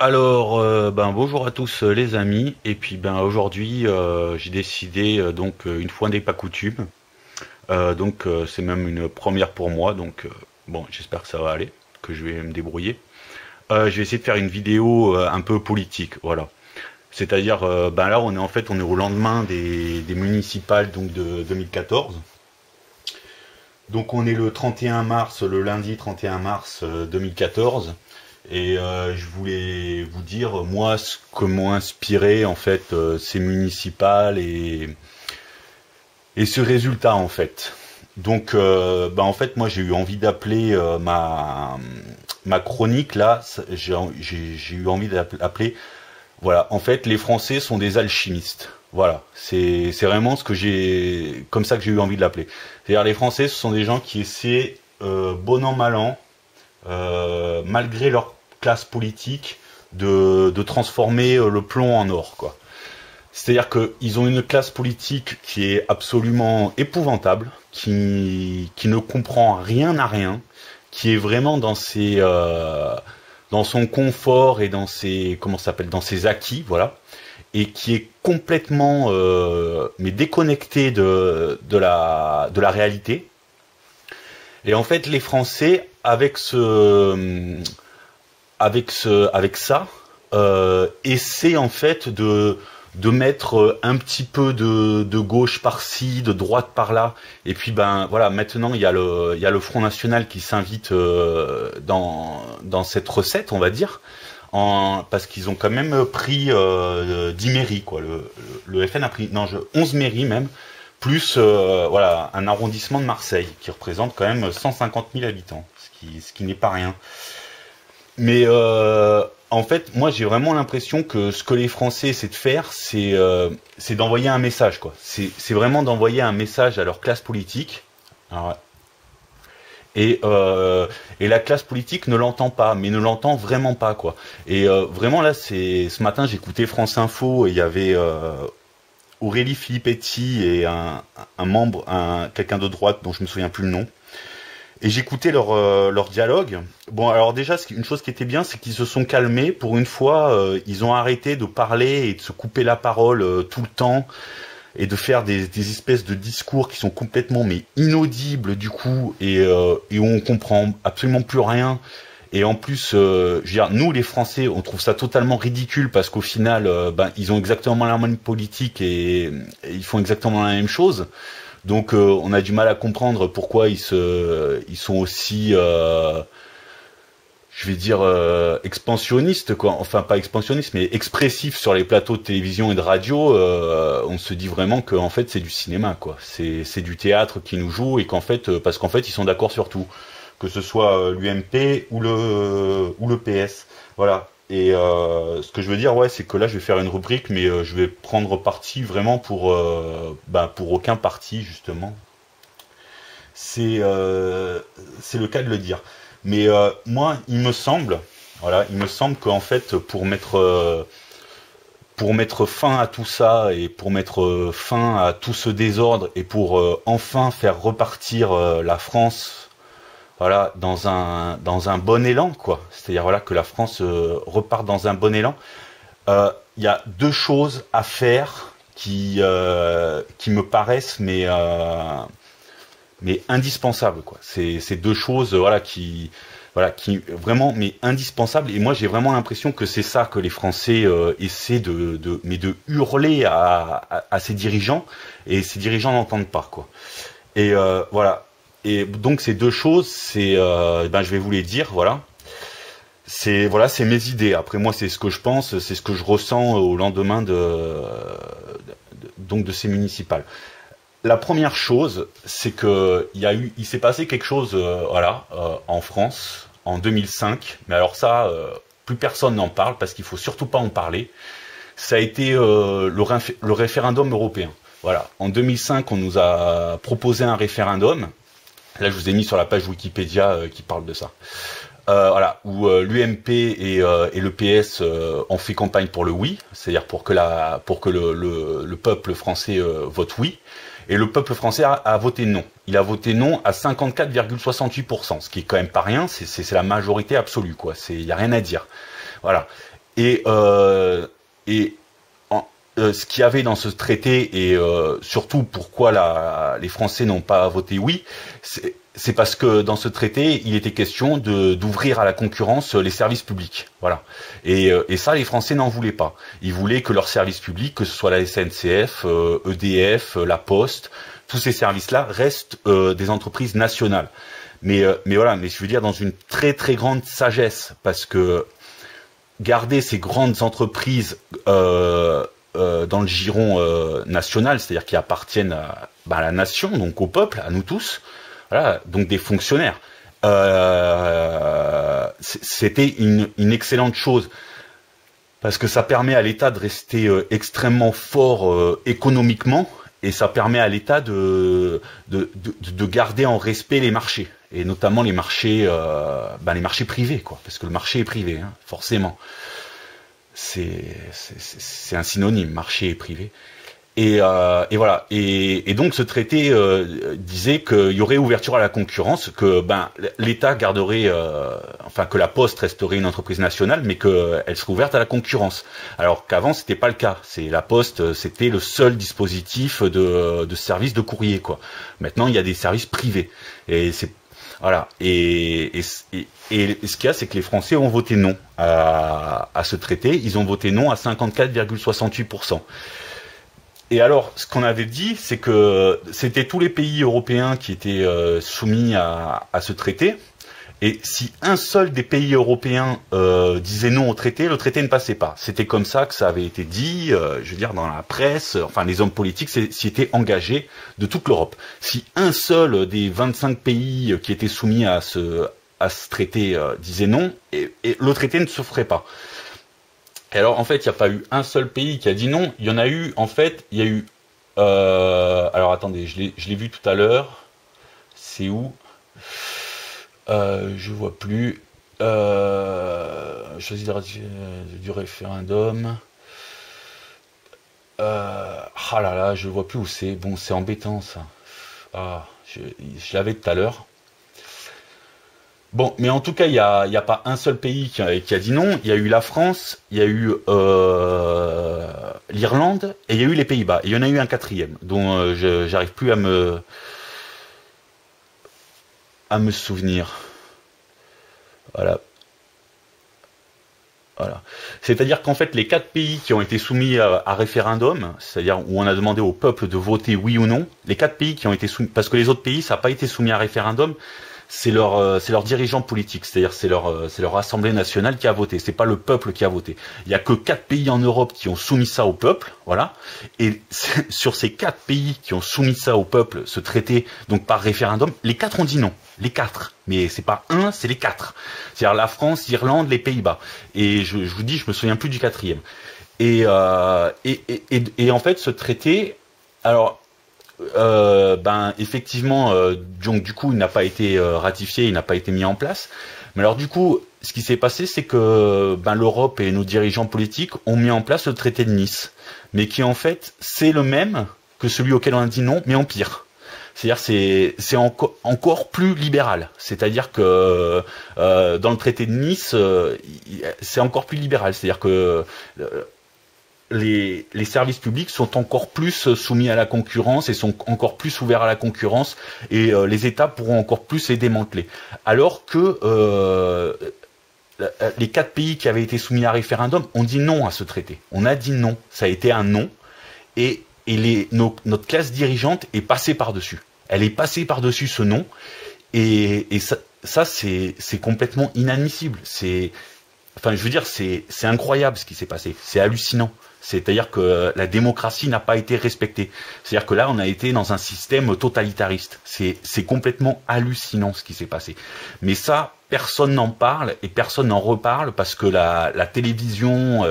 Alors, bonjour à tous les amis. Et puis aujourd'hui, j'ai décidé une fois n'est pas coutume. C'est même une première pour moi. Bon, j'espère que ça va aller, que je vais me débrouiller. Je vais essayer de faire une vidéo un peu politique, voilà. C'est-à-dire, là, on est au lendemain des municipales de 2014. Donc on est le 31 mars, le lundi 31 mars 2014. Et je voulais vous dire moi ce que m'ont inspiré en fait ces municipales et ce résultat en fait. En fait moi j'ai eu envie d'appeler ma chronique là, j'ai eu envie d'appeler voilà, en fait les Français sont des alchimistes. Voilà, c'est vraiment ce que j'ai comme ça que j'ai eu envie de l'appeler. C'est-à-dire les Français ce sont des gens qui essaient bon an mal an malgré leur classe politique, de transformer le plomb en or, quoi. C'est-à-dire qu'ils ont une classe politique qui est absolument épouvantable, qui ne comprend rien à rien, qui est vraiment dans son confort et dans ses comment ça s'appelle dans ses acquis, voilà, et qui est complètement mais déconnecté de la réalité. Et en fait, les Français, avec ça, essaient en fait de mettre un petit peu de gauche par-ci, de droite par-là. Et puis voilà, maintenant il y a le Front National qui s'invite dans cette recette, on va dire, parce qu'ils ont quand même pris 10 mairies, quoi. Le FN a pris 11 mairies même. Plus voilà, un arrondissement de Marseille qui représente quand même 150 000 habitants, ce qui n'est pas rien. Mais en fait, moi j'ai vraiment l'impression que ce que les Français essaient de faire, c'est d'envoyer un message, quoi. C'est vraiment d'envoyer un message à leur classe politique. Alors, et la classe politique ne l'entend pas, mais ne l'entend vraiment pas, quoi. Et vraiment là, ce matin j'écoutais France Info et il y avait Aurélie Filippetti et un membre, quelqu'un de droite dont je me souviens plus le nom. Et j'écoutais leur dialogue. Bon, alors déjà, une chose qui était bien, c'est qu'ils se sont calmés. Pour une fois, ils ont arrêté de parler et de se couper la parole tout le temps et de faire des espèces de discours qui sont complètement mais inaudibles du coup et où on comprend absolument plus rien. Et en plus, je veux dire, nous les Français, on trouve ça totalement ridicule parce qu'au final, ils ont exactement la même politique et ils font exactement la même chose. Donc, on a du mal à comprendre pourquoi ils sont aussi, je vais dire, expansionnistes, quoi. Enfin, pas expansionnistes, mais expressifs sur les plateaux de télévision et de radio. On se dit vraiment que, en fait, c'est du cinéma, quoi. C'est du théâtre qui nous joue et parce qu'en fait, ils sont d'accord sur tout. Que ce soit l'UMP ou le PS. Voilà. Et ce que je veux dire, ouais, c'est que là, je vais faire une rubrique, mais je vais prendre parti vraiment pour aucun parti, justement. C'est le cas de le dire. Mais moi, il me semble qu'en fait, pour mettre fin à tout ça et pour mettre fin à tout ce désordre et pour enfin faire repartir la France. Voilà, dans un bon élan, quoi. C'est-à-dire voilà que la France repart dans un bon élan. Il y a deux choses à faire qui me paraissent mais indispensables, quoi. C'est deux choses qui vraiment mais indispensables. Et moi j'ai vraiment l'impression que c'est ça que les Français essaient de hurler à ces dirigeants et ces dirigeants n'entendent pas, quoi. Et voilà. Et donc ces deux choses, je vais vous les dire, voilà. C'est mes idées. Après moi, c'est ce que je pense, c'est ce que je ressens au lendemain de ces municipales. La première chose, c'est que il s'est passé quelque chose, en France en 2005. Mais alors ça, plus personne n'en parle parce qu'il faut surtout pas en parler. Ça a été le référendum européen. Voilà. En 2005, on nous a proposé un référendum. Là, je vous ai mis sur la page Wikipédia qui parle de ça. Où l'UMP et le PS ont fait campagne pour le oui, c'est-à-dire pour que le peuple français vote oui, et le peuple français a voté non. Il a voté non à 54,68%, ce qui est quand même pas rien, c'est la majorité absolue, quoi. Il y a rien à dire. Voilà. Et, et ce qu'il y avait dans ce traité, et surtout pourquoi les Français n'ont pas voté oui, c'est parce que dans ce traité, il était question d'ouvrir à la concurrence les services publics. Voilà. Et ça, les Français n'en voulaient pas. Ils voulaient que leurs services publics, que ce soit la SNCF, EDF, la Poste, tous ces services-là restent des entreprises nationales. Mais voilà, mais je veux dire dans une très très grande sagesse, parce que garder ces grandes entreprises dans le giron national, c'est-à-dire qui appartiennent à la nation, donc au peuple, à nous tous, voilà, donc des fonctionnaires. C'était une excellente chose, parce que ça permet à l'État de rester extrêmement fort économiquement, et ça permet à l'État de garder en respect les marchés, et notamment les marchés privés, quoi, parce que le marché est privé, hein, forcément. C'est un synonyme, marché et privé. Et voilà. Et donc ce traité disait qu'il y aurait ouverture à la concurrence, que l'État garderait, que la Poste resterait une entreprise nationale, mais qu'elle serait ouverte à la concurrence. Alors qu'avant c'était pas le cas. La Poste, c'était le seul dispositif de service de courrier, quoi. Maintenant il y a des services privés. Et c'est voilà. Et ce qu'il y a, c'est que les Français ont voté non à ce traité. Ils ont voté non à 54,68%. Et alors, ce qu'on avait dit, c'est que c'était tous les pays européens qui étaient soumis à ce traité. Et si un seul des pays européens disait non au traité, le traité ne passait pas. C'était comme ça que ça avait été dit, je veux dire, dans la presse, enfin les hommes politiques s'y étaient engagés de toute l'Europe. Si un seul des 25 pays qui étaient soumis à ce traité disait non, et le traité ne se ferait pas. Et alors, en fait, il n'y a pas eu un seul pays qui a dit non. Il y en a eu, en fait, il y a eu... alors, attendez, je l'ai vu tout à l'heure. C'est où je vois plus. Choisir du référendum. Ah là là, je vois plus où c'est. Bon, c'est embêtant, ça. Ah, je l'avais tout à l'heure. Bon, mais en tout cas, il y a pas un seul pays qui a dit non. Il y a eu la France, il y a eu l'Irlande et il y a eu les Pays-Bas. Et il y en a eu un quatrième dont j'arrive plus à me souvenir. Voilà. Voilà. C'est-à-dire qu'en fait, les 4 pays qui ont été soumis à référendum, c'est-à-dire où on a demandé au peuple de voter oui ou non, les 4 pays qui ont été soumis, parce que les autres pays, ça n'a pas été soumis à référendum, c'est leur dirigeant politique, c'est-à-dire c'est leur assemblée nationale qui a voté, c'est pas le peuple qui a voté. Il y a que 4 pays en Europe qui ont soumis ça au peuple, voilà. Et sur ces 4 pays qui ont soumis ça au peuple, ce traité, donc par référendum, les 4 ont dit non, les 4. Mais c'est pas un, c'est les 4. C'est-à-dire la France, l'Irlande, les Pays-Bas. Et je vous dis, je me souviens plus du 4e. Et en fait, ce traité, alors. Effectivement, donc du coup, il n'a pas été ratifié, il n'a pas été mis en place. Mais alors du coup, ce qui s'est passé, c'est que l'Europe et nos dirigeants politiques ont mis en place le traité de Nice, mais qui en fait c'est le même que celui auquel on a dit non, mais en pire. C'est-à-dire c'est encore plus libéral. C'est-à-dire que dans le traité de Nice, c'est encore plus libéral. C'est-à-dire que les services publics sont encore plus soumis à la concurrence et sont encore plus ouverts à la concurrence, et les États pourront encore plus les démanteler. Alors que les 4 pays qui avaient été soumis à référendum ont dit non à ce traité. On a dit non, ça a été un non, et notre classe dirigeante est passée par-dessus. Elle est passée par-dessus ce non, et ça c'est complètement inadmissible. Enfin, je veux dire, c'est incroyable ce qui s'est passé, c'est hallucinant. C'est-à-dire que la démocratie n'a pas été respectée. C'est-à-dire que là, on a été dans un système totalitariste. C'est complètement hallucinant ce qui s'est passé. Mais ça, personne n'en parle et personne n'en reparle, parce que la télévision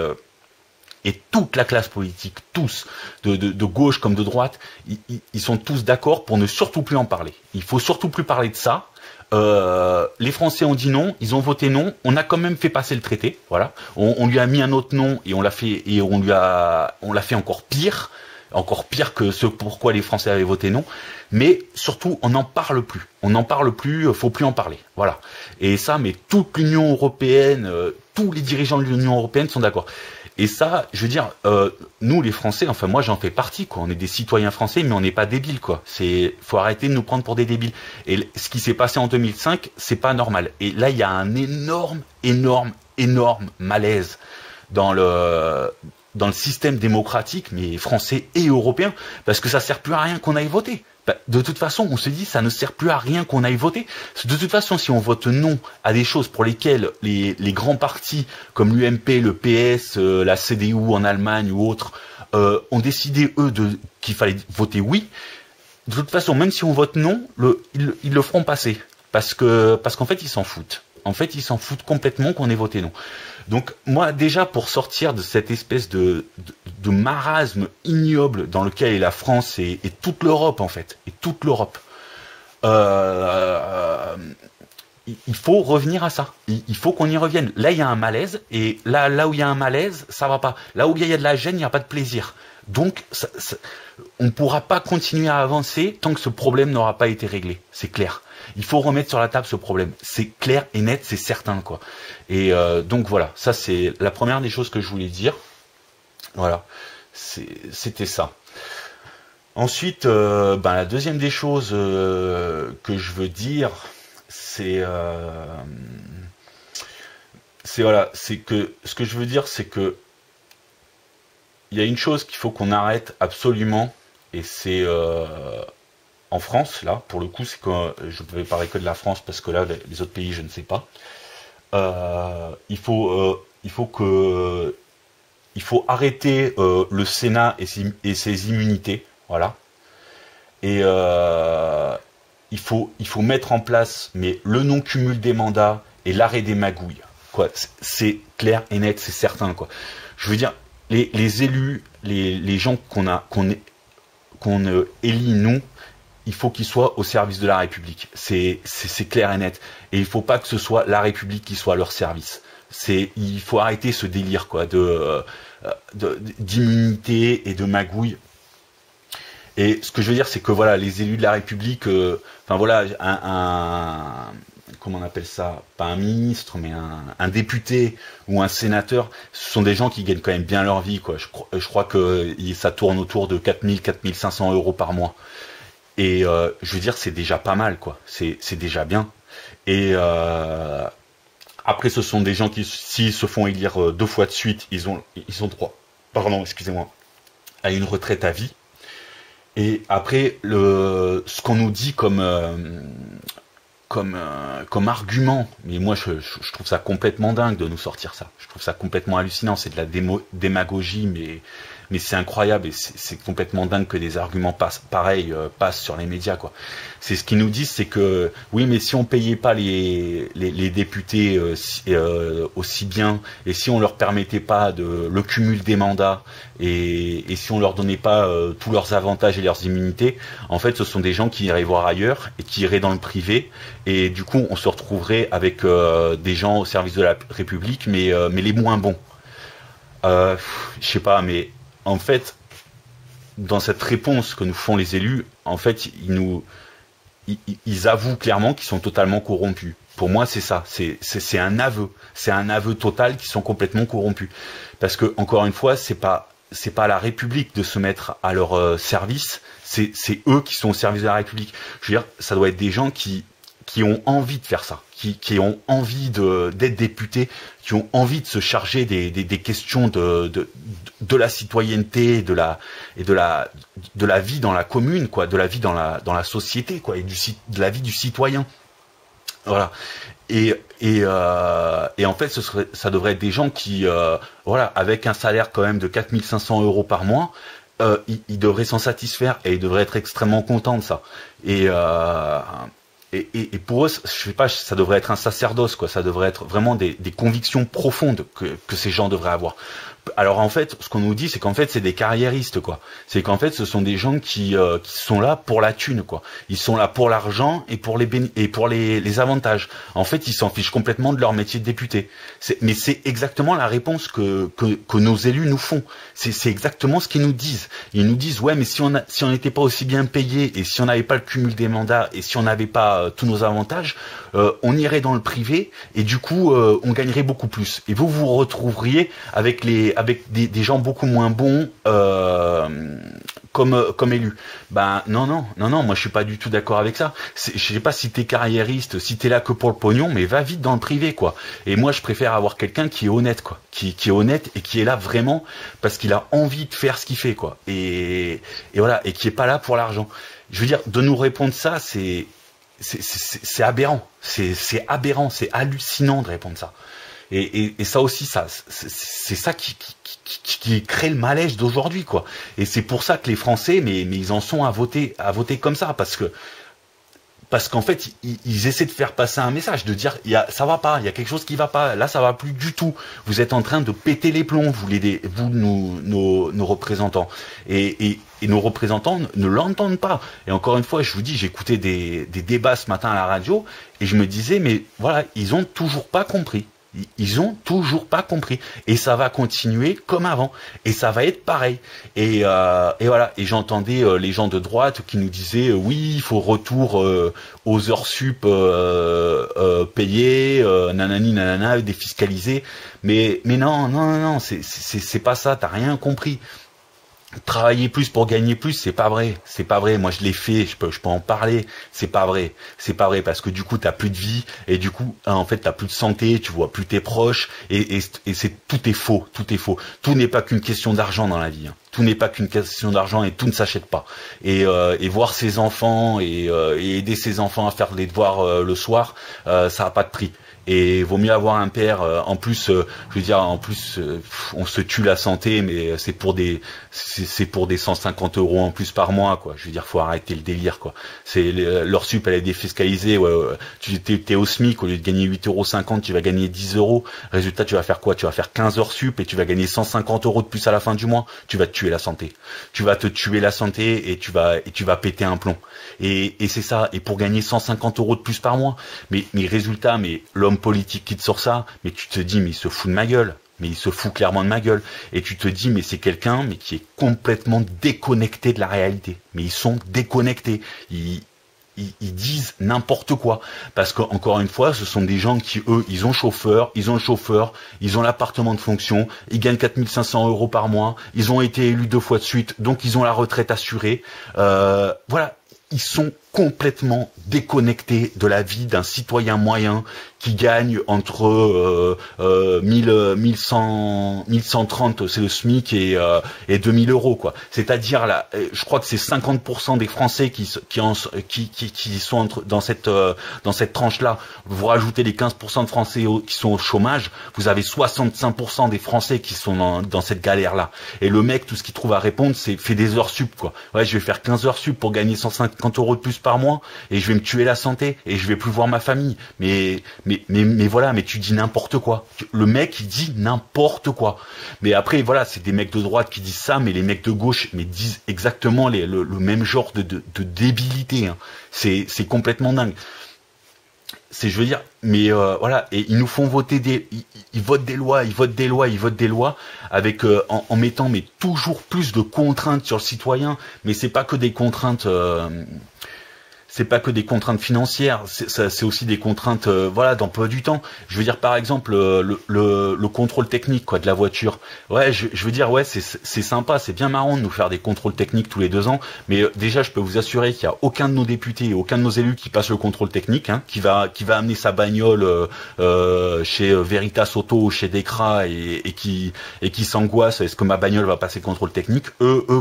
et toute la classe politique, tous, de gauche comme de droite, ils sont tous d'accord pour ne surtout plus en parler. Il faut surtout plus parler de ça. Les Français ont dit non, ils ont voté non, on a quand même fait passer le traité, voilà. On lui a mis un autre nom et on l'a fait encore pire que ce pourquoi les Français avaient voté non. Mais surtout, on n'en parle plus, faut plus en parler, voilà. Et ça, mais toute l'Union européenne, tous les dirigeants de l'Union européenne sont d'accord. Et ça, je veux dire, nous les Français, enfin moi j'en fais partie, quoi. On est des citoyens français, mais on n'est pas débiles, quoi. Faut arrêter de nous prendre pour des débiles. Et ce qui s'est passé en 2005, c'est pas normal. Et là, il y a un énorme malaise dans le système démocratique, mais français et européen, parce que ça sert plus à rien qu'on aille voter. De toute façon, on se dit, ça ne sert plus à rien qu'on aille voter. De toute façon, si on vote non à des choses pour lesquelles les grands partis, comme l'UMP, le PS, la CDU en Allemagne ou autres, ont décidé, eux, qu'il fallait voter oui, de toute façon, même si on vote non, ils le feront passer. Parce qu'en fait, ils s'en foutent. En fait, ils s'en foutent complètement qu'on ait voté non. Donc, moi, déjà, pour sortir de cette espèce de marasme ignoble dans lequel est la France et toute l'Europe, en fait, et toute l'Europe, il faut revenir à ça. Il faut qu'on y revienne. Là, il y a un malaise, et là où il y a un malaise, ça va pas. Là où il y a de la gêne, il n'y a pas de plaisir. Donc, on ne pourra pas continuer à avancer tant que ce problème n'aura pas été réglé. C'est clair. Il faut remettre sur la table ce problème. C'est clair et net, c'est certain, quoi. Et donc voilà, ça c'est la première des choses que je voulais dire. Voilà, c'était ça. Ensuite, la deuxième des choses que je veux dire, c'est que ce que je veux dire, c'est que il y a une chose qu'il faut qu'on arrête absolument, et c'est en France, là, pour le coup, c'est que je ne vais parler que de la France, parce que là, les autres pays, je ne sais pas. Il faut arrêter le Sénat et ses immunités, voilà. Et il faut mettre en place, mais le non-cumul des mandats et l'arrêt des magouilles, quoi. C'est clair et net, c'est certain, quoi. Je veux dire, les élus, les gens qu'on élit nous, il faut qu'ils soient au service de la République. C'est clair et net. Et il ne faut pas que ce soit la République qui soit à leur service. Il faut arrêter ce délire, quoi, d'immunité et de magouille. Et ce que je veux dire, c'est que voilà, les élus de la République, comment on appelle ça, pas un ministre, mais un député ou un sénateur, ce sont des gens qui gagnent quand même bien leur vie, quoi. Je crois que ça tourne autour de 4000, 4500 € par mois. Et je veux dire, c'est déjà pas mal, quoi. C'est déjà bien. Et après, ce sont des gens qui, s'ils se font élire 2 fois de suite, ils ont droit, excusez-moi, à une retraite à vie. Et après, ce qu'on nous dit comme argument, mais moi je trouve ça complètement dingue de nous sortir ça. Je trouve ça complètement hallucinant. C'est de la démagogie, mais c'est incroyable et c'est complètement dingue que des arguments passent sur les médias, quoi. C'est ce qu'ils nous disent, c'est que oui, mais si on payait pas les députés aussi bien, et si on leur permettait pas le cumul des mandats, et si on leur donnait pas tous leurs avantages et leurs immunités, en fait ce sont des gens qui iraient voir ailleurs et qui iraient dans le privé, et du coup on se retrouverait avec des gens au service de la République, mais les moins bons. Je sais pas, mais en fait, dans cette réponse que nous font les élus, en fait, ils avouent clairement qu'ils sont totalement corrompus. Pour moi, c'est ça. C'est un aveu. C'est un aveu total qu'ils sont complètement corrompus. Parce que, encore une fois, c'est pas à la République de se mettre à leur service. C'est eux qui sont au service de la République. Je veux dire, ça doit être des gens qui ont envie de faire ça, qui ont envie d'être députés, qui ont envie de se charger des questions de la citoyenneté, de la vie dans la commune, quoi, de la vie dans la société, quoi, et de la vie du citoyen. Voilà. Et en fait, ça devrait être des gens qui, avec un salaire quand même de 4500 € par mois, ils devraient s'en satisfaire et ils devraient être extrêmement contents de ça. Et pour eux, je sais pas, ça devrait être un sacerdoce, quoi. Ça devrait être vraiment des convictions profondes que ces gens devraient avoir. Alors en fait, ce qu'on nous dit, c'est qu'en fait, c'est des carriéristes, quoi. C'est qu'en fait, ce sont des gens qui sont là pour la thune, quoi. Ils sont là pour l'argent et pour les avantages. En fait, ils s'en fichent complètement de leur métier de député. Mais c'est exactement la réponse que nos élus nous font. C'est exactement ce qu'ils nous disent. Ils nous disent, ouais, mais si on n'était pas aussi bien payé et si on n'avait pas le cumul des mandats et si on n'avait pas tous nos avantages, on irait dans le privé et du coup on gagnerait beaucoup plus. Et vous vous retrouveriez avec des gens beaucoup moins bons comme élus. Ben non, moi je suis pas du tout d'accord avec ça. Je sais pas si t'es carriériste, si t'es là que pour le pognon, mais va vite dans le privé, quoi. Et moi je préfère avoir quelqu'un qui est honnête, quoi, qui est honnête et qui est là vraiment parce qu'il a envie de faire ce qu'il fait, quoi. Et voilà, et qui est pas là pour l'argent. Je veux dire, de nous répondre ça, c'est aberrant, c'est aberrant, c'est hallucinant de répondre ça. Et ça aussi, c'est ça qui crée le malaise d'aujourd'hui, quoi. Et c'est pour ça que les Français, mais ils en sont à voter comme ça, parce qu'en fait, ils essaient de faire passer un message, de dire, ça va pas, il y a quelque chose qui va pas, là ça va plus du tout. Vous êtes en train de péter les plombs, nos représentants. Et nos représentants ne l'entendent pas. Et encore une fois, je vous dis, j'écoutais des débats ce matin à la radio, et je me disais, mais voilà, ils ont toujours pas compris. Ils ont toujours pas compris et ça va continuer comme avant et ça va être pareil et voilà. Et j'entendais les gens de droite qui nous disaient oui, il faut retour aux heures sup payées, nanani nanana, défiscalisées, mais non, c'est pas ça, t'as rien compris. Travailler plus pour gagner plus, c'est pas vrai. Moi, je l'ai fait, je peux en parler. C'est pas vrai parce que du coup, t'as plus de vie et du coup, en fait, t'as plus de santé, tu vois plus tes proches et tout est faux. Tout n'est pas qu'une question d'argent dans la vie. Hein. Tout n'est pas qu'une question d'argent et tout ne s'achète pas. Et voir ses enfants et aider ses enfants à faire les devoirs le soir, ça a pas de prix. Et vaut mieux avoir un père. En plus, je veux dire, on se tue la santé, mais c'est pour des 150 € en plus par mois, quoi. Je veux dire, faut arrêter le délire, quoi. L'heure sup, elle est défiscalisée. Ouais. Tu t'es au SMIC, au lieu de gagner 8,50 €, tu vas gagner 10 €. Résultat, tu vas faire quoi? Tu vas faire 15 heures sup et tu vas gagner 150 € de plus à la fin du mois. Tu vas te tuer la santé. Tu vas te tuer la santé et tu vas péter un plomb. Et c'est ça. Et pour gagner 150 € de plus par mois. Mais résultat, l'homme politique qui te sort ça, mais tu te dis, mais il se fout de ma gueule. Mais il se fout clairement de ma gueule. Et tu te dis, mais c'est quelqu'un qui est complètement déconnecté de la réalité. Mais ils sont déconnectés. Ils disent n'importe quoi. Parce qu'encore une fois, ce sont des gens qui, eux, ils ont le chauffeur, ils ont l'appartement de fonction, ils gagnent 4500 € par mois, ils ont été élus 2 fois de suite, donc ils ont la retraite assurée. Voilà. Ils sont complètement déconnectés de la vie d'un citoyen moyen qui gagne entre 1130, c'est le SMIC, et 2000 €, quoi. C'est-à-dire là, je crois que c'est 50% des Français qui sont dans cette tranche-là. Vous rajoutez les 15% de Français qui sont au chômage, vous avez 65% des Français qui sont dans cette galère-là. Et le mec, tout ce qu'il trouve à répondre, c'est fait des heures sup, quoi. Ouais, je vais faire 15 heures sup pour gagner 150 € de plus par mois et je vais me tuer la santé et je vais plus voir ma famille. Mais voilà, mais tu dis n'importe quoi. Le mec, il dit n'importe quoi. Mais après, voilà, c'est des mecs de droite qui disent ça, mais les mecs de gauche, disent exactement le même genre de débilité. Hein. C'est complètement dingue. Je veux dire, mais voilà, et ils nous font voter ils votent des lois avec en mettant toujours plus de contraintes sur le citoyen. Mais c'est pas que des contraintes. C'est pas que des contraintes financières, c'est aussi des contraintes voilà, d'emploi du temps. Je veux dire, par exemple, le contrôle technique, quoi, de la voiture. Ouais, je veux dire, ouais, c'est sympa, c'est bien marrant de nous faire des contrôles techniques tous les 2 ans, mais déjà, je peux vous assurer qu'il y a aucun de nos députés, aucun de nos élus qui passe le contrôle technique, hein, qui va amener sa bagnole chez Veritas Auto ou chez Decra et qui s'angoisse, est-ce que ma bagnole va passer le contrôle technique?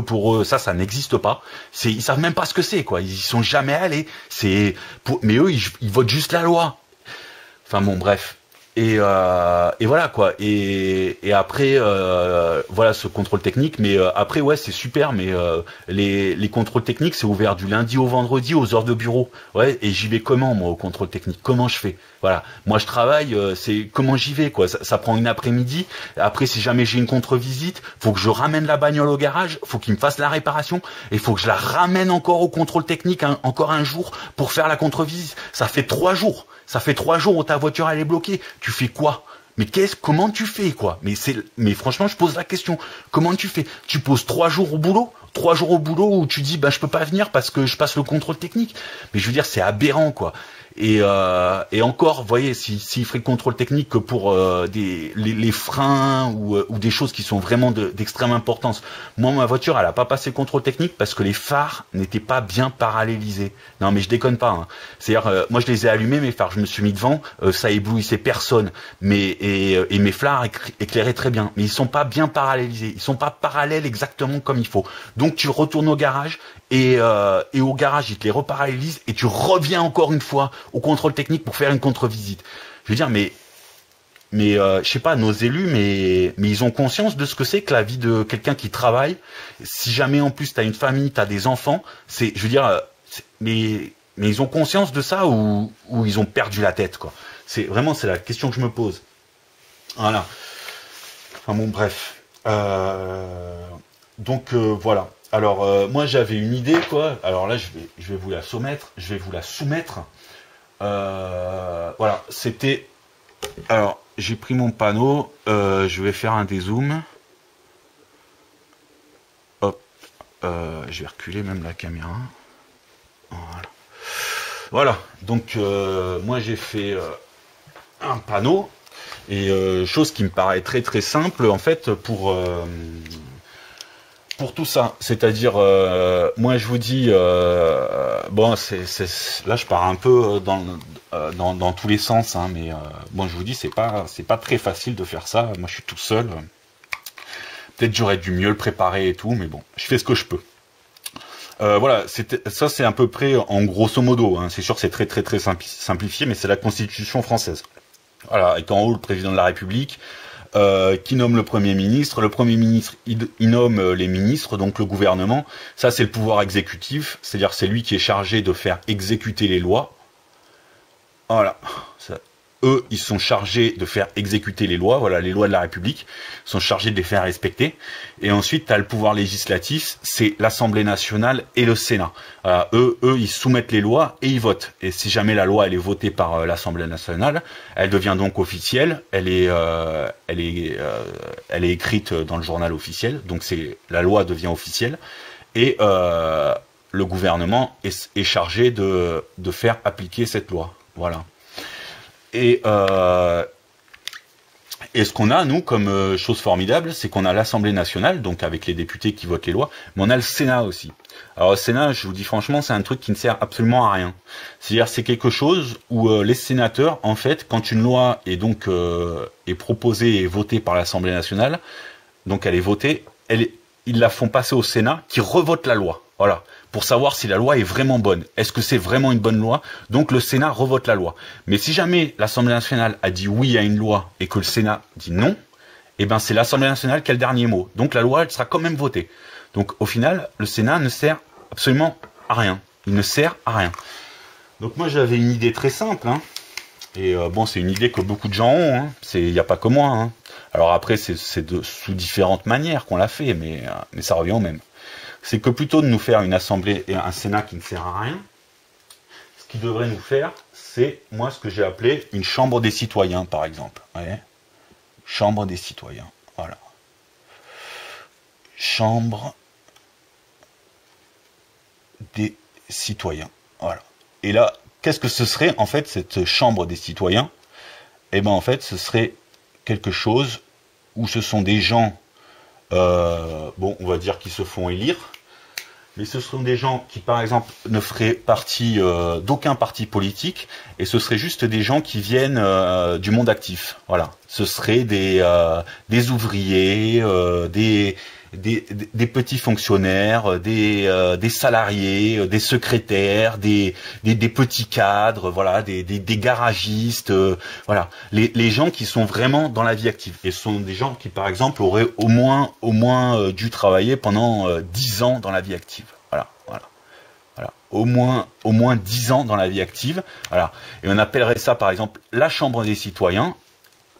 Pour eux, ça n'existe pas. Ils savent même pas ce que c'est, quoi. Ils y sont jamais allés. Mais eux, ils votent juste la loi. Enfin bon, bref. Et voilà, quoi. Et après, voilà, ce contrôle technique. Mais après, ouais, c'est super. Mais les contrôles techniques, c'est ouvert du lundi au vendredi aux heures de bureau. Ouais. Et j'y vais comment, moi, au contrôle technique? Comment je fais? Voilà. Moi, je travaille. C'est comment j'y vais, quoi. Ça prend une après-midi. Après, si jamais j'ai une contre-visite, faut que je ramène la bagnole au garage. Faut qu'il me fasse la réparation. Et faut que je la ramène encore au contrôle technique, encore un jour pour faire la contre-visite. Ça fait 3 jours. Ça fait 3 jours où ta voiture elle est bloquée. Tu fais quoi? Mais comment tu fais, quoi? Mais franchement, je pose la question. Comment tu fais? Tu poses 3 jours au boulot? 3 jours au boulot où tu dis bah je peux pas venir parce que je passe le contrôle technique. Mais je veux dire c'est aberrant quoi. Et encore, vous voyez, s'il ferait le contrôle technique que pour les freins ou des choses qui sont vraiment d'extrême importance. Moi, ma voiture, elle a pas passé le contrôle technique parce que les phares n'étaient pas bien parallélisés. Non, mais je déconne pas. Hein. C'est-à-dire, moi, je les ai allumés, mes phares, je me suis mis devant, ça éblouissait personne. Et mes phares éclairaient très bien. Mais ils sont pas bien parallélisés. Ils sont pas parallèles exactement comme il faut. Donc, tu retournes au garage et au garage, ils te les reparallélisent et tu reviens encore une fois au contrôle technique pour faire une contre-visite. Je veux dire, mais je sais pas, nos élus, mais ils ont conscience de ce que c'est que la vie de quelqu'un qui travaille. Si jamais en plus t'as une famille, t'as des enfants, je veux dire, mais ils ont conscience de ça ou ils ont perdu la tête, quoi. C'est la question que je me pose. Voilà. Enfin bon, bref. Donc voilà. Alors moi j'avais une idée, quoi. Alors là je vais vous la soumettre. Voilà, c'était. Alors, j'ai pris mon panneau, je vais faire un dézoom. Hop, je vais reculer même la caméra. Voilà, donc moi j'ai fait un panneau, et chose qui me paraît très très simple en fait pour tout ça, c'est-à-dire, moi je vous dis, bon, là je pars un peu dans tous les sens, hein, mais bon, je vous dis, c'est pas très facile de faire ça. Moi, je suis tout seul. Peut-être j'aurais dû mieux le préparer et tout, mais bon, je fais ce que je peux. Voilà, ça c'est à peu près en grosso modo. Hein, c'est sûr que c'est très très très simplifié, mais c'est la Constitution française. Voilà, et en haut le président de la République. Qui nomme le Premier ministre. Le Premier ministre, il nomme les ministres, donc le gouvernement. Ça, c'est le pouvoir exécutif, c'est-à-dire c'est lui qui est chargé de faire exécuter les lois. Voilà. Eux, ils sont chargés de faire exécuter les lois, voilà, les lois de la République, ils sont chargés de les faire respecter. Et ensuite, tu as le pouvoir législatif, c'est l'Assemblée nationale et le Sénat. Eux, ils soumettent les lois et ils votent. Et si jamais la loi elle est votée par l'Assemblée nationale, elle devient donc officielle, elle est écrite dans le journal officiel, donc la loi devient officielle. Et le gouvernement est chargé de faire appliquer cette loi. Voilà. Et ce qu'on a, nous, comme chose formidable, c'est qu'on a l'Assemblée nationale, donc avec les députés qui votent les lois, mais on a le Sénat aussi. Alors le Sénat, je vous dis franchement, c'est un truc qui ne sert absolument à rien. C'est-à-dire, c'est quelque chose où les sénateurs, en fait, quand une loi est donc est proposée et votée par l'Assemblée nationale, donc elle est votée, ils la font passer au Sénat, qui revote la loi. Voilà. Pour savoir si la loi est vraiment bonne. Est-ce que c'est vraiment une bonne loi? Donc le Sénat revote la loi. Mais si jamais l'Assemblée nationale a dit oui à une loi et que le Sénat dit non, eh ben c'est l'Assemblée nationale qui a le dernier mot. Donc la loi, elle sera quand même votée. Donc au final, le Sénat ne sert absolument à rien. Il ne sert à rien. Donc moi j'avais une idée très simple, hein. Et bon, c'est une idée que beaucoup de gens ont, hein. Il n'y a pas que moi, hein. Alors après, c'est sous différentes manières qu'on l'a fait, mais ça revient au même. C'est que plutôt de nous faire une assemblée et un Sénat qui ne sert à rien, ce qu'il devrait nous faire, c'est, moi, ce que j'ai appelé une chambre des citoyens, par exemple. Vous voyez ? Chambre des citoyens. Voilà. Chambre des citoyens. Voilà. Et là, qu'est-ce que ce serait, en fait, cette chambre des citoyens? Eh bien, en fait, ce serait quelque chose où ce sont des gens, bon, on va dire qui se font élire, mais ce sont des gens qui, par exemple, ne feraient partie d'aucun parti politique, et ce seraient juste des gens qui viennent du monde actif. Voilà. Ce seraient des ouvriers, des petits fonctionnaires, des salariés, des secrétaires, des petits cadres, voilà, des garagistes, voilà, les gens qui sont vraiment dans la vie active. Et ce sont des gens qui, par exemple, auraient au moins dû travailler pendant 10 ans dans la vie active. Voilà, au moins 10 ans dans la vie active. Voilà, et on appellerait ça, par exemple, la Chambre des citoyens.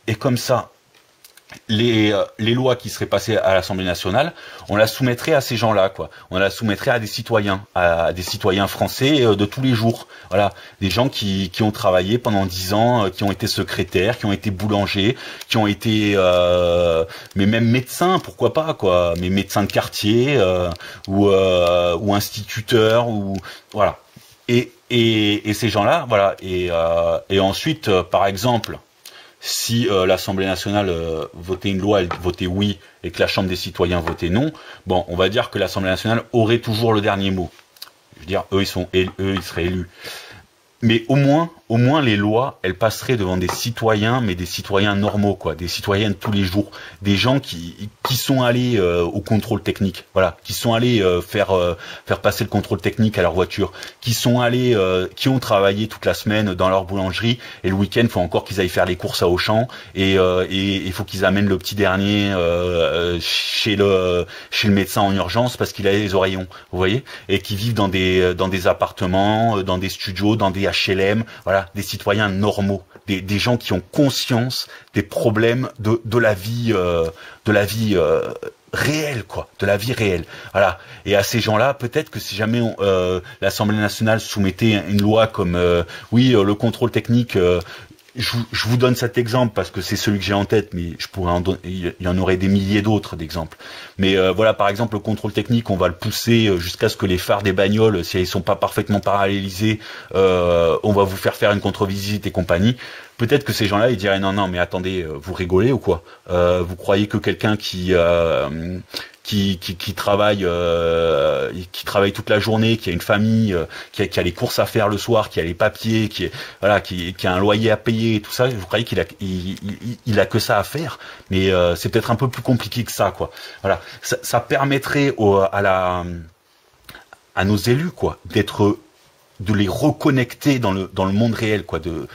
Et comme ça, les lois qui seraient passées à l'Assemblée nationale, on la soumettrait à ces gens-là, quoi. On la soumettrait à des citoyens français de tous les jours. Voilà, des gens qui ont travaillé pendant 10 ans, qui ont été secrétaires, qui ont été boulangers, qui ont été, mais même médecins, pourquoi pas, quoi. Mais médecins de quartier ou instituteurs ou voilà. Et ces gens-là, voilà. Et ensuite, par exemple, si l'Assemblée nationale votait une loi, elle votait oui, et que la Chambre des citoyens votait non, bon, on va dire que l'Assemblée nationale aurait toujours le dernier mot. Je veux dire, eux, ils seraient élus. Mais au moins les lois, elles passeraient devant des citoyens, mais des citoyens normaux, quoi, des citoyens de tous les jours, des gens qui sont allés au contrôle technique, voilà, qui sont allés faire passer le contrôle technique à leur voiture, qui sont allés, qui ont travaillé toute la semaine dans leur boulangerie et le week-end, faut encore qu'ils aillent faire les courses à Auchan et il faut qu'ils amènent le petit dernier chez le médecin en urgence parce qu'il a les oreillons, vous voyez, et qui vivent dans des appartements, dans des studios, dans des HLM, voilà, des citoyens normaux, des gens qui ont conscience des problèmes de la vie réelle, quoi, de la vie réelle. Voilà. Et à ces gens-là, peut-être que si jamais l'Assemblée nationale soumettait une loi comme oui, le contrôle technique, je vous donne cet exemple parce que c'est celui que j'ai en tête, mais je pourrais il y en aurait des milliers d'autres d'exemples. Mais voilà, par exemple, le contrôle technique, on va le pousser jusqu'à ce que les phares des bagnoles, si elles sont pas parfaitement parallélisés, on va vous faire une contre-visite et compagnie. Peut-être que ces gens-là, ils diraient non, mais attendez, vous rigolez ou quoi? Vous croyez que quelqu'un qui travaille toute la journée, qui a une famille, qui a les courses à faire le soir, qui a les papiers, qui a un loyer à payer et tout ça, vous croyez qu'il a que ça à faire? Mais c'est peut-être un peu plus compliqué que ça, quoi. Voilà, ça permettrait à nos élus, quoi, de les reconnecter dans le monde réel, quoi, de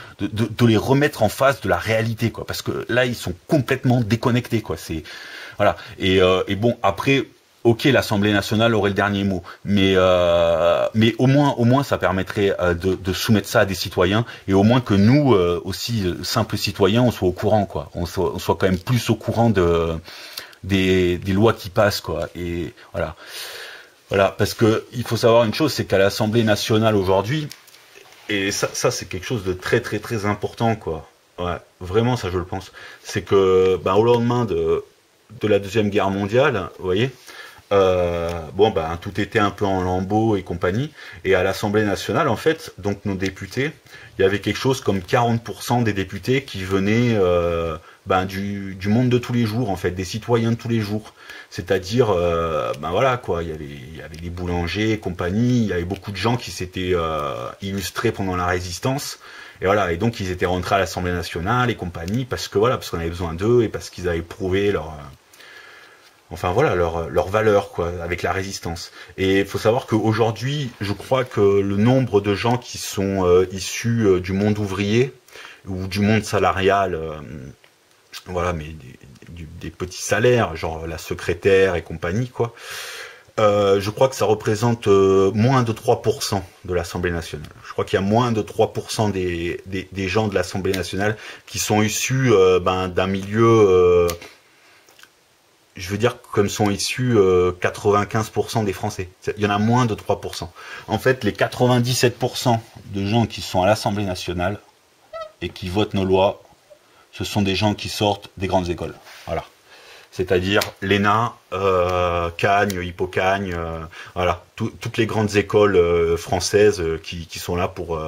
les remettre en face de la réalité, quoi, parce que là ils sont complètement déconnectés, quoi. C'est voilà. Et bon, après, ok, l'Assemblée nationale aurait le dernier mot, mais au moins ça permettrait de soumettre ça à des citoyens et au moins que nous aussi simples citoyens, on soit au courant, quoi. On soit quand même plus au courant des lois qui passent, quoi. Et voilà. Voilà, parce que il faut savoir une chose, c'est qu'à l'Assemblée nationale aujourd'hui, et ça c'est quelque chose de très très très important, quoi. Ouais, vraiment ça je le pense. C'est que au lendemain de la Deuxième Guerre mondiale, vous voyez, tout était un peu en lambeaux et compagnie. Et à l'Assemblée nationale, en fait, donc nos députés, il y avait quelque chose comme 40% des députés qui venaient du monde de tous les jours, en fait, des citoyens de tous les jours. C'est-à-dire, voilà quoi, il y avait les boulangers et compagnie, il y avait beaucoup de gens qui s'étaient illustrés pendant la Résistance. Et voilà, et donc ils étaient rentrés à l'Assemblée nationale et compagnie parce qu'on avait besoin d'eux et parce qu'ils avaient prouvé leur valeur, quoi, avec la résistance. Et il faut savoir qu'aujourd'hui, je crois que le nombre de gens qui sont issus du monde ouvrier ou du monde salarial, voilà, mais des petits salaires, genre la secrétaire et compagnie, quoi. Je crois que ça représente moins de 3% de l'Assemblée nationale. Je crois qu'il y a moins de 3% des gens de l'Assemblée nationale qui sont issus d'un milieu, je veux dire, comme sont issus 95% des Français. Il y en a moins de 3%. En fait, les 97% de gens qui sont à l'Assemblée nationale et qui votent nos lois, ce sont des gens qui sortent des grandes écoles. Voilà. C'est-à-dire l'ENA, Cagne, Hippocagne, voilà, toutes les grandes écoles françaises qui sont là pour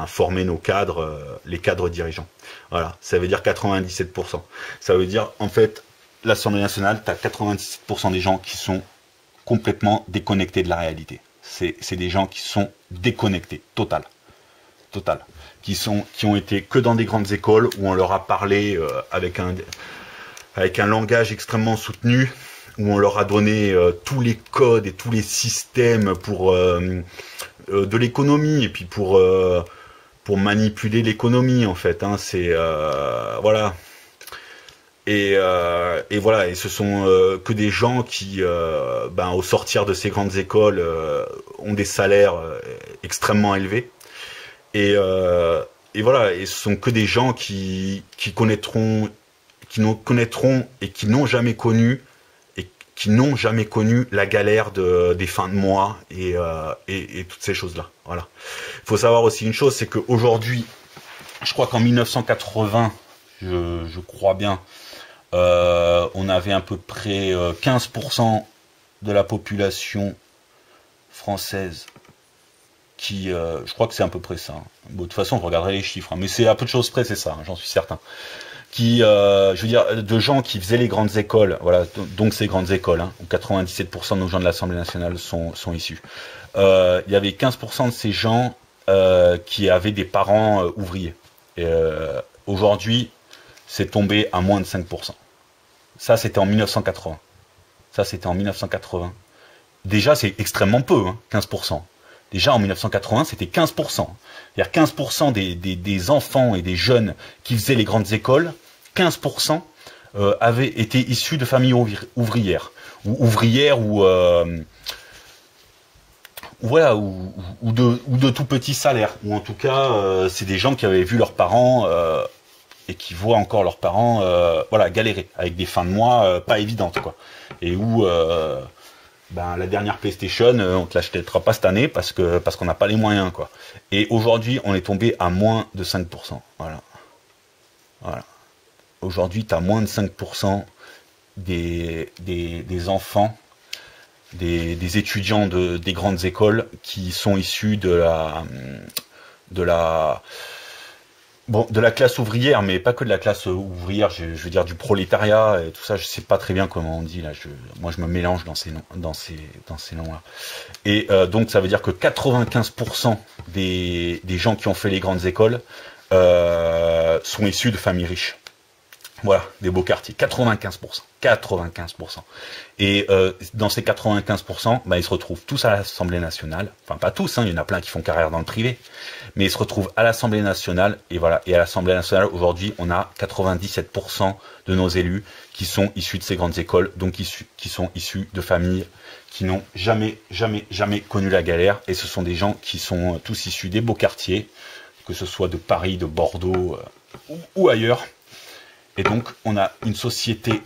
former nos cadres, les cadres dirigeants. Voilà, ça veut dire 97%. Ça veut dire, en fait, l'Assemblée nationale, tu as 97% des gens qui sont complètement déconnectés de la réalité. C'est des gens qui sont déconnectés, total. Qui ont été que dans des grandes écoles où on leur a parlé avec un langage extrêmement soutenu, où on leur a donné tous les codes et tous les systèmes pour de l'économie et puis pour manipuler l'économie, en fait. Hein, c'est voilà. Et voilà, et ce sont que des gens qui, au sortir de ces grandes écoles, ont des salaires extrêmement élevés. Et voilà, et ce sont que des gens qui connaîtront connaîtront et qui n'ont jamais connu la galère des fins de mois et toutes ces choses-là. Voilà. Il faut savoir aussi une chose, c'est qu'aujourd'hui, je crois qu'en 1980, je crois bien, on avait à peu près 15% de la population française qui, je crois que c'est à peu près ça. Bon, de toute façon, je regarderai les chiffres, hein, mais c'est à peu de choses près, c'est ça, hein, j'en suis certain. Qui, je veux dire, de gens qui faisaient les grandes écoles, voilà, donc ces grandes écoles, hein, où 97% de nos gens de l'Assemblée nationale sont issus. Il y avait 15% de ces gens qui avaient des parents ouvriers. Aujourd'hui, c'est tombé à moins de 5%. Ça, c'était en 1980. Ça, c'était en 1980. Déjà, c'est extrêmement peu, hein, 15%. Déjà, en 1980, c'était 15%. C'est-à-dire 15% des enfants et des jeunes qui faisaient les grandes écoles, 15% avaient été issus de familles ouvrières. Ou ouvrières, voilà, ou de tout petits salaires. Ou en tout cas, c'est des gens qui avaient vu leurs parents et qui voient encore leurs parents voilà, galérer, avec des fins de mois pas évidentes, quoi. Et où ben, la dernière PlayStation, on te l'achètera pas cette année parce qu'on n'a pas les moyens, quoi. Et aujourd'hui, on est tombé à moins de 5%. Voilà. Voilà. Aujourd'hui, tu as moins de 5% des enfants, des étudiants des grandes écoles qui sont issus de la classe ouvrière, mais pas que de la classe ouvrière, je veux dire du prolétariat et tout ça, je sais pas très bien comment on dit là, moi je me mélange dans ces noms-là. Et donc ça veut dire que 95% des gens qui ont fait les grandes écoles sont issus de familles riches. Voilà, des beaux quartiers, 95%. 95%. Et dans ces 95%, bah, ils se retrouvent tous à l'Assemblée nationale. Enfin, pas tous, hein, il y en a plein qui font carrière dans le privé. Mais ils se retrouvent à l'Assemblée nationale. Et voilà, et à l'Assemblée nationale, aujourd'hui, on a 97% de nos élus qui sont issus de ces grandes écoles, donc qui sont issus de familles qui n'ont jamais connu la galère. Et ce sont des gens qui sont tous issus des beaux quartiers, que ce soit de Paris, de Bordeaux ou ailleurs. Et donc, on a une société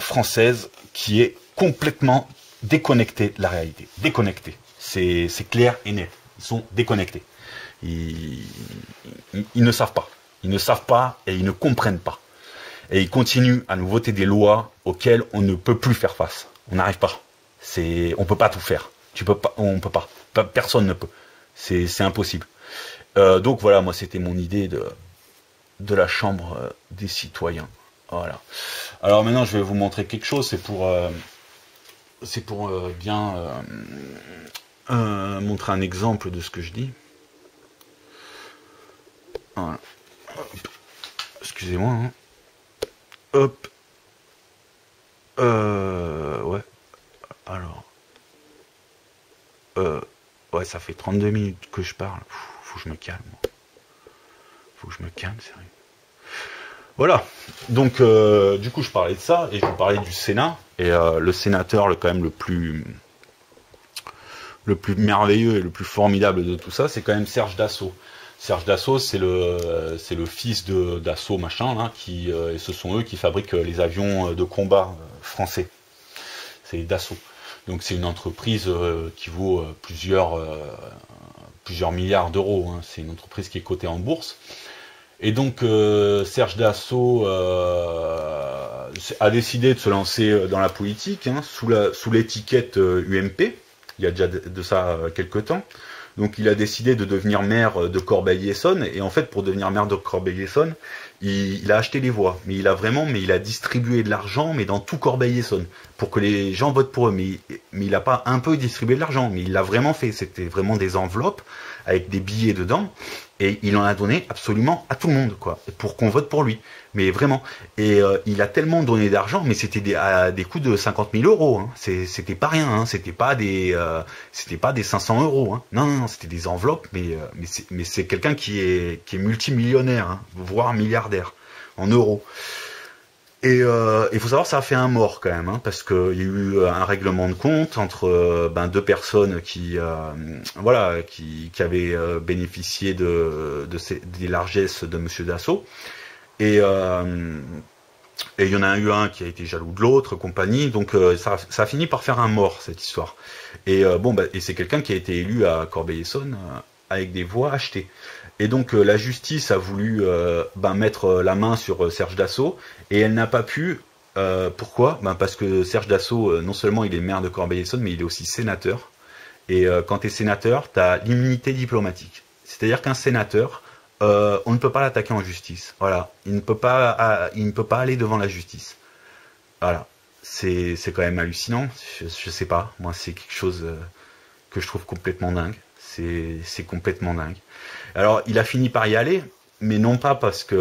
française qui est complètement déconnectée de la réalité. Déconnectée. C'est clair et net. Ils sont déconnectés. Ils ne savent pas. Ils ne savent pas et ils ne comprennent pas. Et ils continuent à nous voter des lois auxquelles on ne peut plus faire face. On n'arrive pas. On peut pas tout faire. On peut pas. Personne ne peut. C'est impossible. Donc voilà, moi c'était mon idée de la Chambre des citoyens. Voilà. Alors maintenant, je vais vous montrer quelque chose. C'est pour bien montrer un exemple de ce que je dis. Voilà. Excusez-moi. Hein. Hop. Ouais. Alors. Ouais, ça fait 32 minutes que je parle. Faut que je me calme. Faut que je me calme, sérieux. Voilà, donc du coup je parlais de ça et je vous parlais du Sénat et le sénateur quand même le plus merveilleux et le plus formidable de tout ça, c'est quand même Serge Dassault. Serge Dassault, c'est le fils de Dassault machin là, et ce sont eux qui fabriquent les avions de combat français. C'est Dassault. Donc c'est une entreprise qui vaut plusieurs milliards d'euros. Hein. C'est une entreprise qui est cotée en bourse. Et donc Serge Dassault a décidé de se lancer dans la politique hein, sous l'étiquette UMP. Il y a déjà de ça quelques temps. Donc il a décidé de devenir maire de Corbeil-Essonnes. Et en fait, pour devenir maire de Corbeil-Essonnes, il a acheté les voix. Mais il a distribué de l'argent, mais dans tout Corbeil-Essonnes, pour que les gens votent pour eux. Mais il n'a pas un peu distribué de l'argent, mais il l'a vraiment fait. C'était vraiment des enveloppes avec des billets dedans. Et il en a donné absolument à tout le monde, quoi, pour qu'on vote pour lui. Mais vraiment. Et il a tellement donné d'argent, mais c'était à des coûts de 50 000 euros. Hein. C'était pas rien. Hein. C'était pas des 500 euros. Hein. Non, c'était des enveloppes. Mais c'est quelqu'un qui est multimillionnaire, hein, voire milliardaire en euros. Et il faut savoir, ça a fait un mort quand même, hein, parce qu'il y a eu un règlement de compte entre deux personnes qui avaient bénéficié des largesses de Monsieur Dassault. Et Et il y en a eu un qui a été jaloux de l'autre, compagnie. Donc ça a fini par faire un mort, cette histoire. Et et c'est quelqu'un qui a été élu à Corbeil-Essonnes avec des voix achetées. Et donc la justice a voulu mettre la main sur Serge Dassault et elle n'a pas pu. Pourquoi? Parce que Serge Dassault, non seulement il est maire de Corbeil-Essonnes, mais il est aussi sénateur. Et quand tu es sénateur, tu as l'immunité diplomatique. C'est-à-dire qu'un sénateur, on ne peut pas l'attaquer en justice. Voilà, il ne peut pas aller devant la justice. Voilà, c'est quand même hallucinant. Je sais pas, moi c'est quelque chose que je trouve complètement dingue. C'est complètement dingue. Alors il a fini par y aller, mais non pas parce que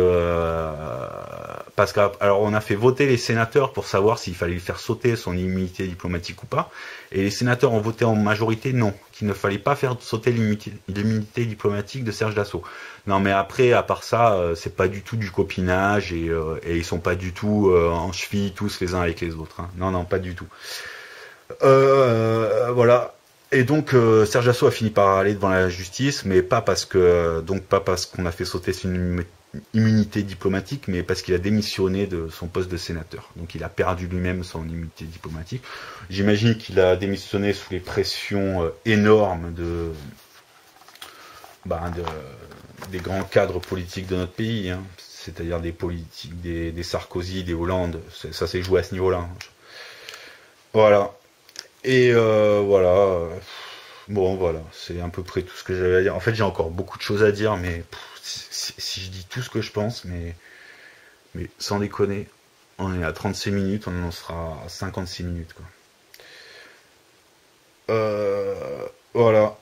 alors on a fait voter les sénateurs pour savoir s'il fallait lui faire sauter son immunité diplomatique ou pas, et les sénateurs ont voté en majorité non, qu'il ne fallait pas faire sauter l'immunité diplomatique de Serge Dassault. Non mais après, à part ça, c'est pas du tout du copinage et ils sont pas du tout en cheville tous les uns avec les autres. Hein. Non, pas du tout. Voilà. Et donc Serge Dassault a fini par aller devant la justice, mais pas parce qu'on a fait sauter son immunité diplomatique, mais parce qu'il a démissionné de son poste de sénateur. Donc il a perdu lui-même son immunité diplomatique. J'imagine qu'il a démissionné sous les pressions énormes des grands cadres politiques de notre pays, hein. C'est-à-dire des politiques, des Sarkozy, des Hollande. Ça s'est joué à ce niveau-là. Hein. Voilà. Et voilà. Bon, voilà, c'est à peu près tout ce que j'avais à dire. En fait, j'ai encore beaucoup de choses à dire, mais si je dis tout ce que je pense, mais sans déconner, on est à 36 minutes, on en sera à 56 minutes, quoi. Voilà.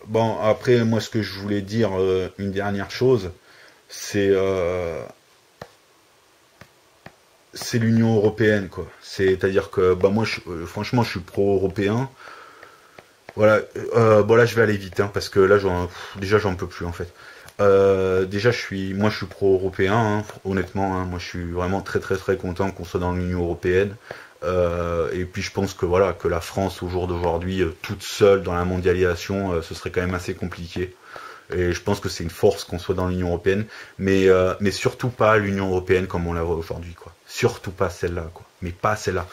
Bon, après, moi, ce que je voulais dire, une dernière chose, c'est l'Union européenne, quoi. C'est-à-dire que moi franchement je suis pro-européen. Voilà, là je vais aller vite, hein, parce que là déjà j'en peux plus en fait. Déjà je suis pro-européen, hein, honnêtement, hein, moi je suis vraiment très très très content qu'on soit dans l'Union européenne. Et puis je pense que voilà, que la France au jour d'aujourd'hui toute seule dans la mondialisation, ce serait quand même assez compliqué. Et je pense que c'est une force qu'on soit dans l'Union européenne, mais surtout pas l'Union européenne comme on la voit aujourd'hui, quoi. Surtout pas celle-là, quoi. Mais pas celle-là.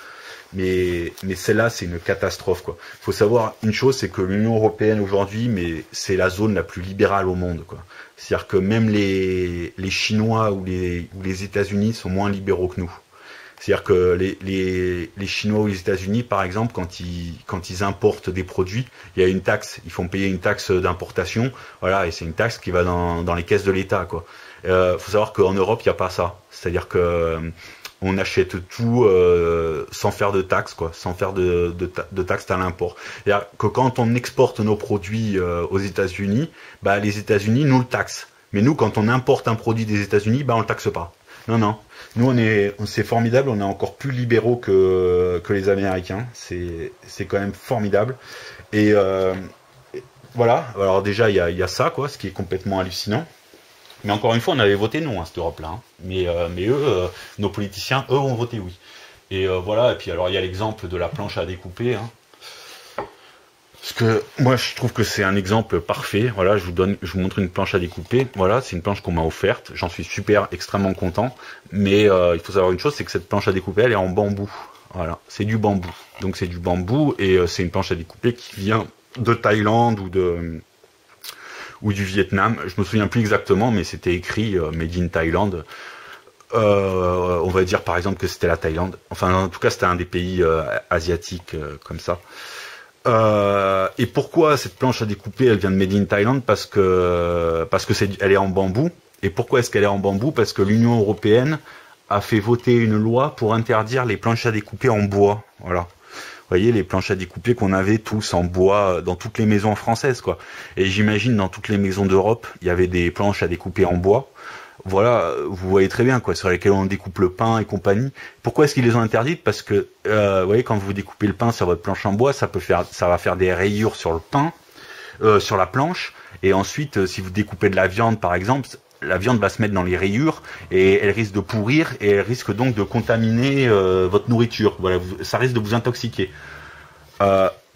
Mais celle-là, c'est une catastrophe, quoi. Il faut savoir une chose, c'est que l'Union européenne aujourd'hui, mais c'est la zone la plus libérale au monde, quoi. C'est-à-dire que même les Chinois ou les États-Unis sont moins libéraux que nous. C'est-à-dire que les Chinois ou les États-Unis, par exemple, quand ils importent des produits, il y a une taxe. Ils font payer une taxe d'importation, voilà, et c'est une taxe qui va dans les caisses de l'État, quoi. Faut savoir qu'en Europe, il n'y a pas ça. C'est-à-dire que on achète tout sans faire de taxes, quoi, sans faire de taxes à l'import. C'est-à-dire que quand on exporte nos produits aux États-Unis, les États-Unis nous le taxent. Mais nous, quand on importe un produit des États-Unis, on le taxe pas. Non. Nous, c'est formidable, on est encore plus libéraux que les Américains. C'est quand même formidable. Et voilà. Alors déjà, il y a ça, quoi, ce qui est complètement hallucinant. Mais encore une fois, on avait voté non à cette Europe-là. Hein. Mais eux, nos politiciens, eux, ont voté oui. Et voilà. Et puis alors, il y a l'exemple de la planche à découper. Hein. Parce que moi, je trouve que c'est un exemple parfait. Voilà, je vous montre une planche à découper. Voilà, c'est une planche qu'on m'a offerte. J'en suis extrêmement content. Mais il faut savoir une chose, c'est que cette planche à découper, elle est en bambou. Voilà, c'est du bambou. Donc c'est du bambou et c'est une planche à découper qui vient de Thaïlande ou du Vietnam. Je me souviens plus exactement, mais c'était écrit Made in Thailand. On va dire par exemple que c'était la Thaïlande. Enfin, en tout cas, c'était un des pays asiatiques comme ça. Et pourquoi cette planche à découper, elle vient de Made in Thailand? Parce que elle est en bambou. Et pourquoi est-ce qu'elle est en bambou? Parce que l'Union européenne a fait voter une loi pour interdire les planches à découper en bois. Voilà. Vous voyez, les planches à découper qu'on avait tous en bois dans toutes les maisons françaises, quoi. Et j'imagine dans toutes les maisons d'Europe, il y avait des planches à découper en bois. Voilà, vous voyez très bien, quoi, sur lesquelles on découpe le pain et compagnie. Pourquoi est-ce qu'ils les ont interdites? Parce que, vous voyez, quand vous découpez le pain sur votre planche en bois, ça va faire des rayures sur le pain, sur la planche. Et ensuite, si vous découpez de la viande, par exemple, la viande va se mettre dans les rayures et elle risque de pourrir et elle risque donc de contaminer votre nourriture. Voilà, ça risque de vous intoxiquer.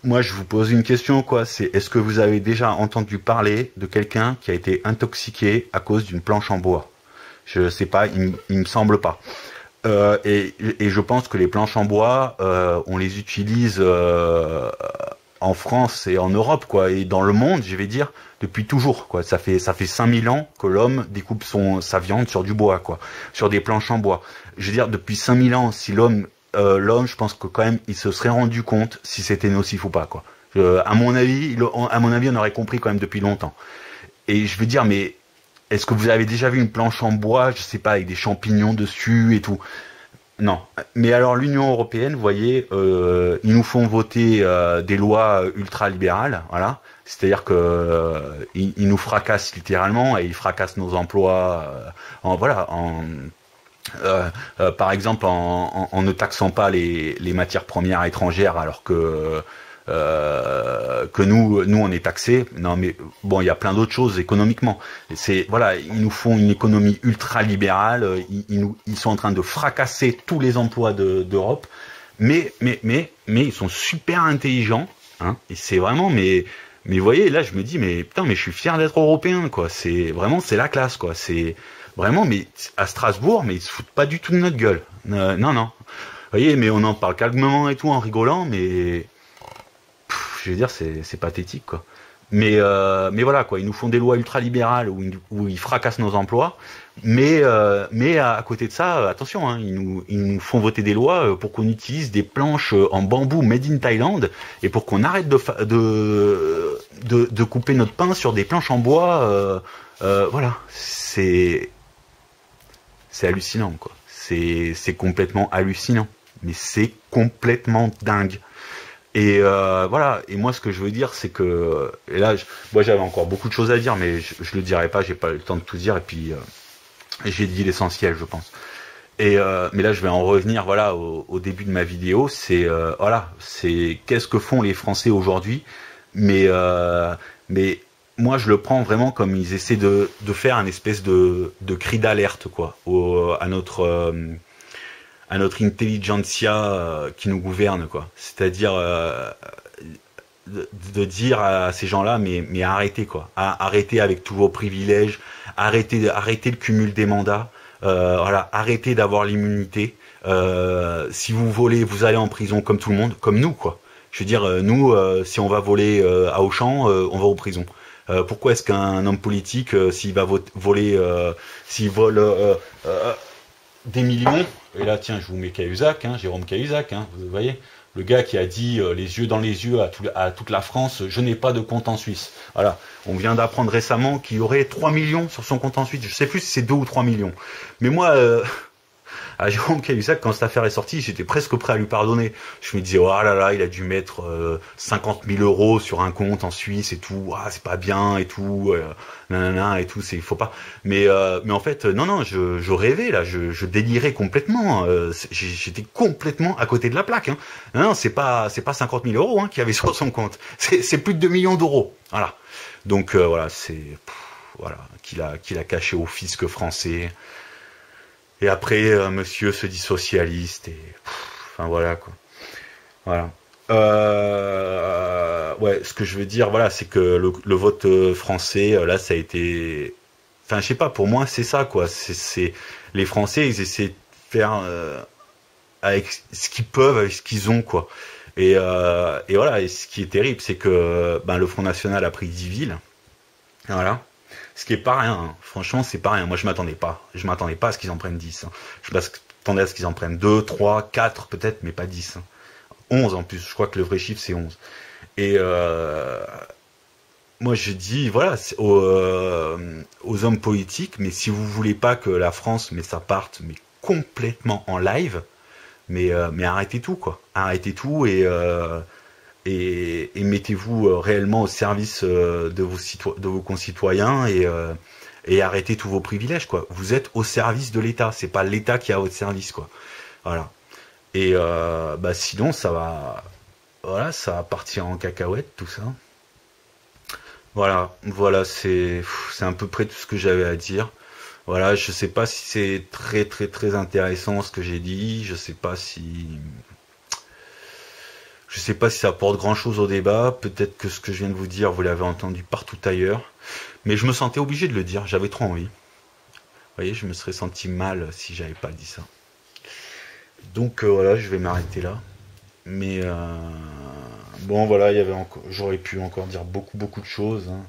Moi, je vous pose une question, quoi. C'est est-ce que vous avez déjà entendu parler de quelqu'un qui a été intoxiqué à cause d'une planche en bois? Je sais pas, il me semble pas. Et je pense que les planches en bois, on les utilise en France et en Europe, quoi, et dans le monde, je vais dire, depuis toujours, quoi. Ça fait 5000 ans que l'homme découpe sa viande sur du bois, quoi, sur des planches en bois. Je veux dire, depuis 5000 ans, si l'homme, je pense que quand même, il se serait rendu compte si c'était nocif ou pas, quoi. À mon avis, on aurait compris quand même depuis longtemps. Et je veux dire, mais est-ce que vous avez déjà vu une planche en bois, je sais pas, avec des champignons dessus et tout? Non. Mais alors l'Union européenne, vous voyez, ils nous font voter des lois ultra-libérales, voilà. C'est-à-dire que ils nous fracassent littéralement et ils fracassent nos emplois, par exemple en ne taxant pas les matières premières étrangères, alors que nous on est taxé. Non mais bon, il y a plein d'autres choses économiquement. C'est voilà, ils nous font une économie ultra libérale. Ils sont en train de fracasser tous les emplois d'Europe. Mais ils sont super intelligents. Hein, et c'est vraiment mais vous voyez, là je me dis mais putain, mais je suis fier d'être européen, quoi. C'est vraiment, c'est la classe, quoi. C'est vraiment, mais à Strasbourg, mais ils se foutent pas du tout de notre gueule. Non. Vous voyez, mais on en parle calmement et tout en rigolant, mais je veux dire, c'est pathétique, quoi. Mais voilà, quoi. Ils nous font des lois ultralibérales où ils fracassent nos emplois. Mais à côté de ça, attention, hein, ils nous font voter des lois pour qu'on utilise des planches en bambou made in Thaïlande et pour qu'on arrête de couper notre pain sur des planches en bois. Voilà, c'est hallucinant, quoi. C'est complètement hallucinant. Mais c'est complètement dingue. Et voilà. Et moi, ce que je veux dire, c'est que, et là, moi, j'avais encore beaucoup de choses à dire, mais je le dirai pas. J'ai pas le temps de tout dire. Et puis, j'ai dit l'essentiel, je pense. Et mais là, je vais en revenir, voilà, au début de ma vidéo. C'est voilà, c'est qu'est-ce que font les Français aujourd'hui. Mais moi, je le prends vraiment comme ils essaient de faire un espèce de cri d'alerte, quoi, à notre intelligentsia qui nous gouverne, quoi. C'est-à-dire de dire à ces gens-là, mais arrêtez, quoi. Arrêtez avec tous vos privilèges, arrêtez le cumul des mandats, voilà, arrêtez d'avoir l'immunité. Si vous volez, vous allez en prison comme tout le monde, comme nous, quoi. Je veux dire, nous, si on va voler à Auchan, on va en prison. Pourquoi est-ce qu'un homme politique, s'il va voler, s'il vole des millions, et là tiens, je vous mets Cahuzac, hein, Jérôme Cahuzac, hein, vous voyez, le gars qui a dit les yeux dans les yeux à toute la France, je n'ai pas de compte en Suisse. Voilà, on vient d'apprendre récemment qu'il y aurait 3 millions sur son compte en Suisse, je sais plus si c'est 2 ou 3 millions. Mais moi, à Jérôme Cahuzac, quand cette affaire est sortie, j'étais presque prêt à lui pardonner. Je me disais, oh là là, il a dû mettre 50 000 euros sur un compte en Suisse et tout, ah, c'est pas bien et tout, nanana et tout, il faut pas. Mais en fait, non, je rêvais là, je délirais complètement. J'étais complètement à côté de la plaque. Hein. Non, c'est pas 50 000 euros hein, qu'il y avait sur son compte. C'est plus de 2 millions d'euros. Voilà. Donc voilà, voilà qu'il a caché au fisc français. Et après, monsieur se dit socialiste et enfin voilà, quoi. Voilà. Ouais, ce que je veux dire, voilà, c'est que le vote français, là, ça a été. Enfin, je sais pas. Pour moi, c'est ça, quoi. C'est les Français, ils essaient de faire avec ce qu'ils peuvent, avec ce qu'ils ont, quoi. Et voilà. Et ce qui est terrible, c'est que le Front National a pris 10 villes. Voilà. Ce qui est pas rien, hein. Franchement, c'est pas rien. Moi, je m'attendais pas à ce qu'ils en prennent 10. Hein. Je m'attendais à ce qu'ils en prennent 2, 3, 4 peut-être, mais pas 10. Hein. 11 en plus, je crois que le vrai chiffre c'est 11. Et moi je dis, voilà, aux hommes politiques, mais si vous voulez pas que la France, mais ça parte, mais complètement en live, mais arrêtez tout, quoi. Arrêtez tout et mettez-vous réellement au service de vos concitoyens et arrêtez tous vos privilèges, quoi. Vous êtes au service de l'État, c'est pas l'État qui est à votre service, quoi. Voilà. Et sinon ça va partir en cacahuète tout ça. Voilà, c'est à peu près tout ce que j'avais à dire. Voilà, je sais pas si c'est très très très intéressant ce que j'ai dit, je sais pas si ça apporte grand chose au débat, peut-être que ce que je viens de vous dire, vous l'avez entendu partout ailleurs, mais je me sentais obligé de le dire, j'avais trop envie. voyez, je me serais senti mal si j'avais pas dit ça. Donc voilà, je vais m'arrêter là. Mais bon, voilà, il y avait encore, j'aurais pu encore dire beaucoup de choses. Hein.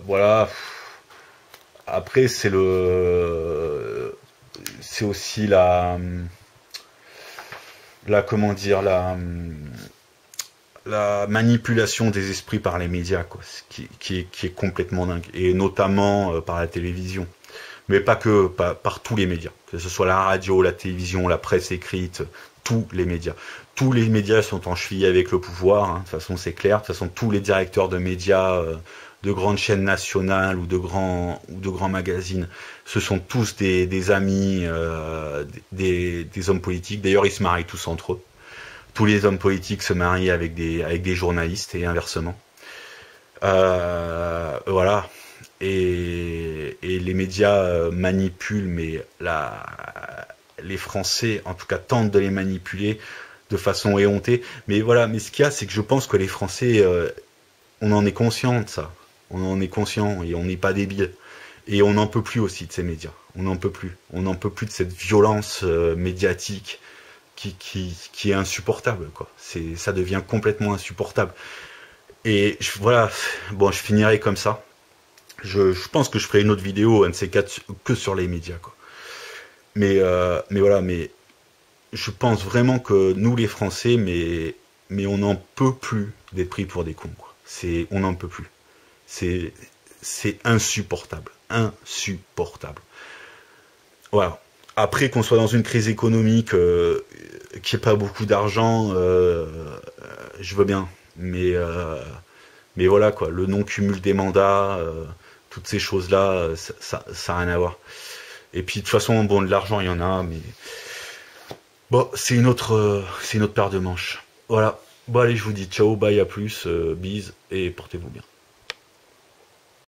Voilà. Après, c'est aussi comment dire, la manipulation des esprits par les médias, quoi, qui est complètement dingue, et notamment par la télévision, mais pas que, par tous les médias, que ce soit la radio, la télévision, la presse écrite, tous les médias. Tous les médias sont en cheville avec le pouvoir, hein, de toute façon c'est clair, de toute façon tous les directeurs de médias, de grandes chaînes nationales ou de grands magazines, ce sont tous des amis, des hommes politiques. D'ailleurs, ils se marient tous entre eux. Tous les hommes politiques se marient avec des journalistes et inversement. Voilà. Et les médias manipulent, mais les Français, en tout cas, tentent de les manipuler de façon éhontée. Mais voilà, mais ce qu'il y a, c'est que je pense que les Français, on en est conscient de ça. On en est conscient et on n'est pas débile. Et on n'en peut plus aussi de ces médias. On n'en peut plus. On n'en peut plus de cette violence médiatique qui est insupportable, quoi. Ça devient complètement insupportable. Et voilà, bon, je finirai comme ça. Je pense que je ferai une autre vidéo, un de ces quatre, que sur les médias, quoi. Mais voilà, mais je pense vraiment que nous, les Français, mais on n'en peut plus d'être pris pour des cons, quoi. On n'en peut plus. C'est insupportable. Insupportable. Voilà. Après, qu'on soit dans une crise économique, qu'il n'y ait pas beaucoup d'argent, je veux bien. Mais voilà, quoi. Le non-cumul des mandats, toutes ces choses-là, ça n'a rien à voir. Et puis, de toute façon, bon, de l'argent, il y en a, mais bon, c'est une autre paire de manches. Voilà. Bon, allez, je vous dis ciao, bye, à plus, bise, et portez-vous bien.